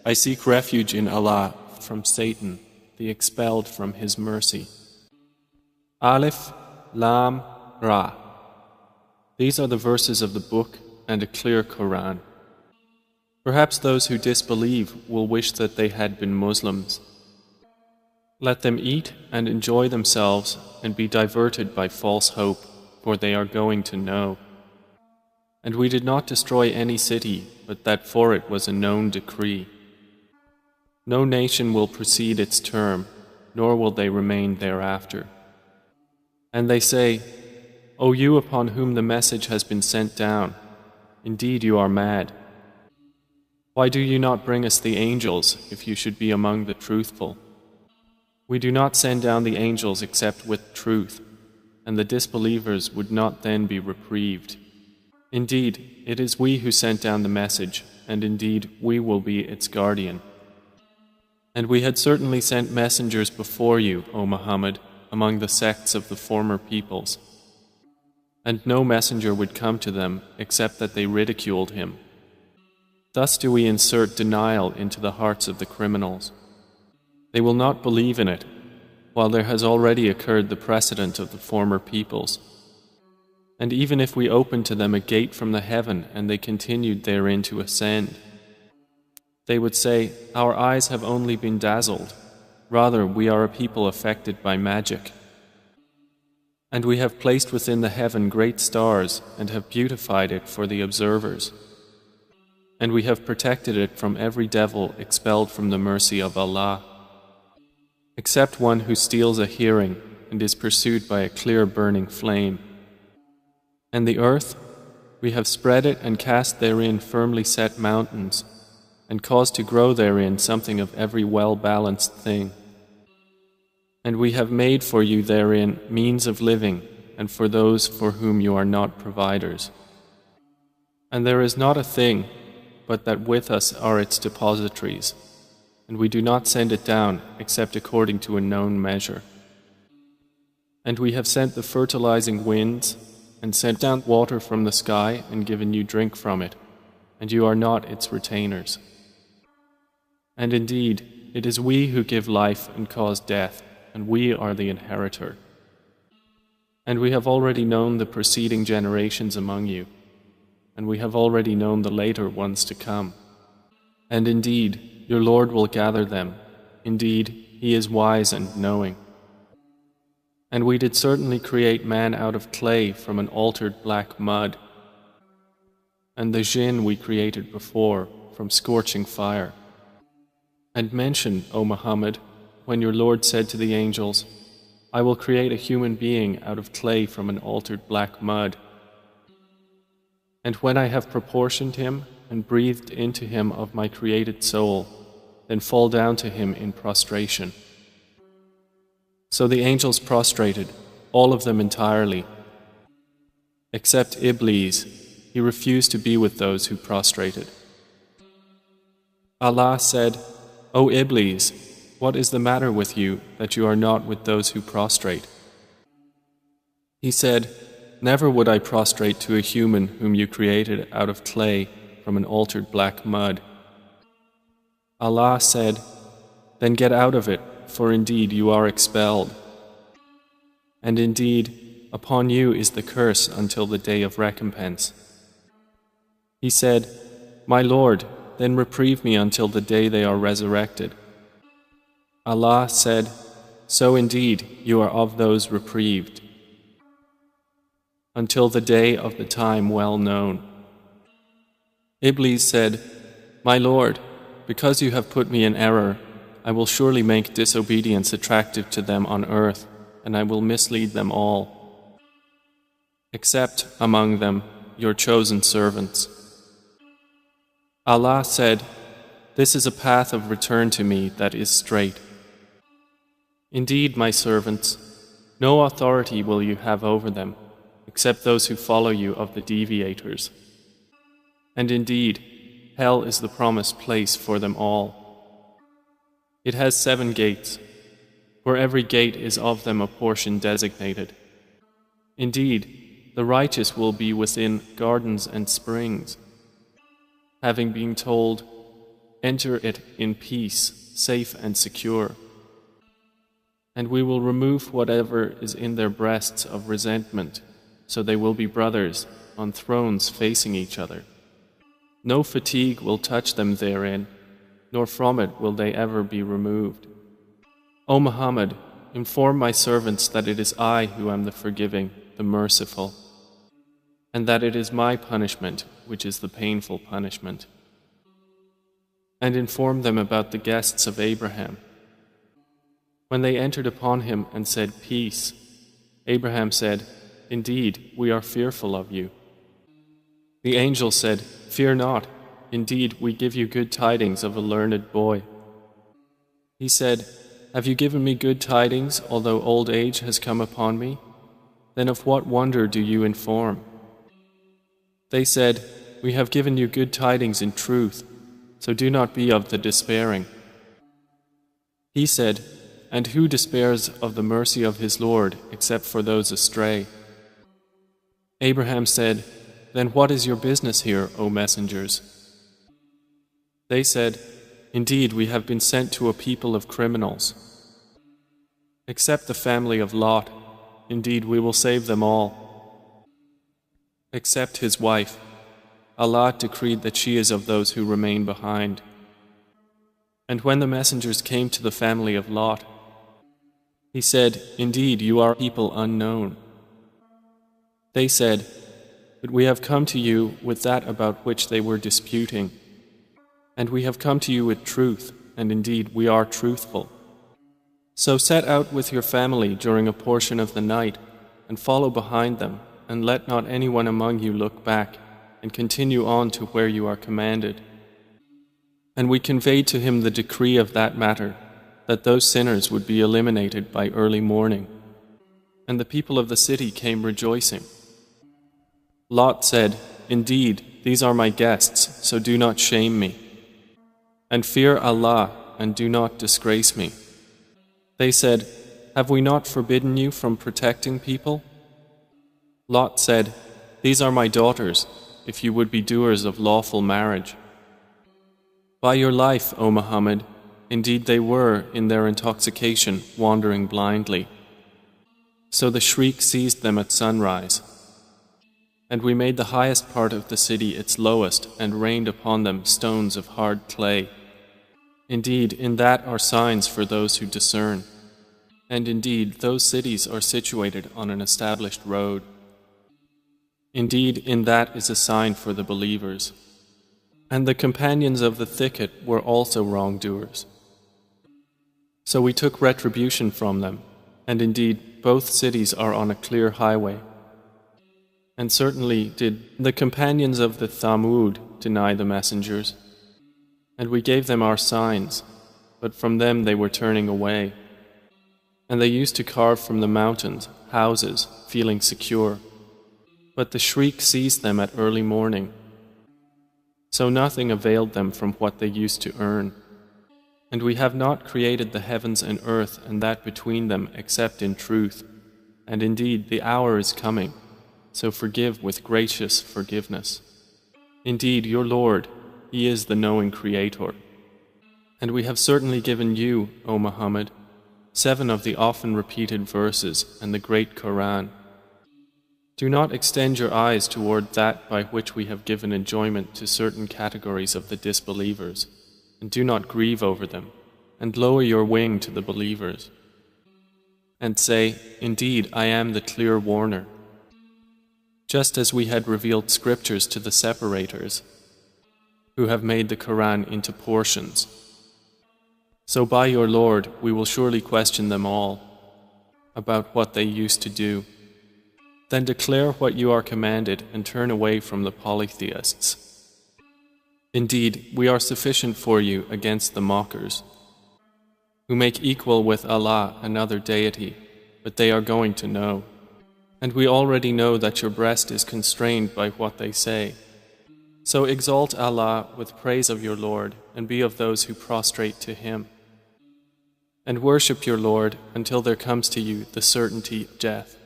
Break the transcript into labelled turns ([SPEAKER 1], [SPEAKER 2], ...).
[SPEAKER 1] I seek refuge in Allah from Satan, the expelled from His mercy. Alif, Lam, Ra. These are the verses of the book and a clear Quran. Perhaps those who disbelieve will wish that they had been Muslims. Let them eat and enjoy themselves and be diverted by false hope, for they are going to know. And we did not destroy any city, but that for it was a known decree. No nation will precede its term, nor will they remain thereafter. And they say, O you upon whom the message has been sent down, indeed you are mad. Why do you not bring us the angels if you should be among the truthful? We do not send down the angels except with truth, and the disbelievers would not then be reprieved. Indeed, it is we who sent down the message, and indeed we will be its guardian. And we had certainly sent messengers before you, O Muhammad, among the sects of the former peoples. And no messenger would come to them except that they ridiculed him. Thus do we insert denial into the hearts of the criminals. They will not believe in it, while there has already occurred the precedent of the former peoples. And even if we opened to them a gate from the heaven and they continued therein to ascend, they would say, Our eyes have only been dazzled. Rather, we are a people affected by magic. And we have placed within the heaven great stars and have beautified it for the observers. And we have protected it from every devil expelled from the mercy of Allah, except one who steals a hearing and is pursued by a clear burning flame. And the earth, we have spread it and cast therein firmly set mountains, and caused to grow therein something of every well-balanced thing. And we have made for you therein means of living, and for those for whom you are not providers. And there is not a thing, but that with us are its depositories, and we do not send it down except according to a known measure. And we have sent the fertilizing winds, and sent down water from the sky and given you drink from it, and you are not its retainers. And indeed, it is we who give life and cause death, and we are the inheritor. And we have already known the preceding generations among you, and we have already known the later ones to come. And indeed, your Lord will gather them. Indeed, He is wise and knowing. And we did certainly create man out of clay from an altered black mud. And the jinn we created before from scorching fire. And mention, O Muhammad, when your Lord said to the angels, I will create a human being out of clay from an altered black mud. And when I have proportioned him and breathed into him of my created soul, then fall down to him in prostration. So the angels prostrated, all of them entirely, except Iblis. He refused to be with those who prostrated. Allah said, O Iblis, what is the matter with you that you are not with those who prostrate? He said, Never would I prostrate to a human whom you created out of clay from an altered black mud. Allah said, Then get out of it, for indeed you are expelled. And indeed, upon you is the curse until the day of recompense. He said, My Lord, then reprieve me until the day they are resurrected. Allah said, So indeed you are of those reprieved, until the day of the time well known. Iblis said, My Lord, because you have put me in error, I will surely make disobedience attractive to them on earth, and I will mislead them all, except among them your chosen servants. Allah said, This is a path of return to me that is straight. Indeed, my servants, no authority will you have over them, except those who follow you of the deviators. And indeed, hell is the promised place for them all. It has 7 gates. For every gate is of them a portion designated. Indeed, the righteous will be within gardens and springs, having been told, enter it in peace, safe and secure. And we will remove whatever is in their breasts of resentment, so they will be brothers on thrones facing each other. No fatigue will touch them therein, nor from it will they ever be removed. O Muhammad, inform my servants that it is I who am the forgiving, the merciful, and that it is my punishment which is the painful punishment. And inform them about the guests of Abraham. When they entered upon him and said, "Peace," Abraham said, "Indeed, we are fearful of you." The angel said, "Fear not. Indeed, we give you good tidings of a learned boy." He said, "Have you given me good tidings, although old age has come upon me? Then of what wonder do you inform?" They said, "We have given you good tidings in truth, so do not be of the despairing." He said, "And who despairs of the mercy of his Lord except for those astray?" Abraham said, "Then what is your business here, O messengers?" They said, "Indeed, we have been sent to a people of criminals. Except the family of Lot, indeed we will save them all. Except his wife, Allah decreed that she is of those who remain behind." And when the messengers came to the family of Lot, he said, "Indeed, you are people unknown." They said, "But we have come to you with that about which they were disputing. And we have come to you with truth, and indeed we are truthful. So set out with your family during a portion of the night, and follow behind them, and let not anyone among you look back, and continue on to where you are commanded." And we conveyed to him the decree of that matter, that those sinners would be eliminated by early morning. And the people of the city came rejoicing. Lot said, "Indeed, these are my guests, so do not shame me. And fear Allah, and do not disgrace me." They said, "Have we not forbidden you from protecting people?" Lot said, "These are my daughters, if you would be doers of lawful marriage." By your life, O Muhammad, indeed they were, in their intoxication, wandering blindly. So the shriek seized them at sunrise. And we made the highest part of the city its lowest, and rained upon them stones of hard clay. Indeed, in that are signs for those who discern. And indeed, those cities are situated on an established road. Indeed, in that is a sign for the believers. And the companions of the thicket were also wrongdoers. So we took retribution from them, and indeed, both cities are on a clear highway. And certainly did the companions of the Thamud deny the messengers. And we gave them our signs, but from them they were turning away. And they used to carve from the mountains houses, feeling secure. But the shriek seized them at early morning. So nothing availed them from what they used to earn. And we have not created the heavens and earth and that between them except in truth. And indeed the hour is coming, so forgive with gracious forgiveness. Indeed, your Lord, He is the knowing Creator. And we have certainly given you, O Muhammad, 7 of the often repeated verses and the great Quran. Do not extend your eyes toward that by which we have given enjoyment to certain categories of the disbelievers, and do not grieve over them, and lower your wing to the believers. And say, "Indeed, I am the clear warner." Just as we had revealed scriptures to the separators, who have made the Quran into portions. So by your Lord, we will surely question them all about what they used to do. Then declare what you are commanded and turn away from the polytheists. Indeed, we are sufficient for you against the mockers, who make equal with Allah another deity, but they are going to know. And we already know that your breast is constrained by what they say. So exalt Allah with praise of your Lord and be of those who prostrate to Him. And worship your Lord until there comes to you the certainty of death.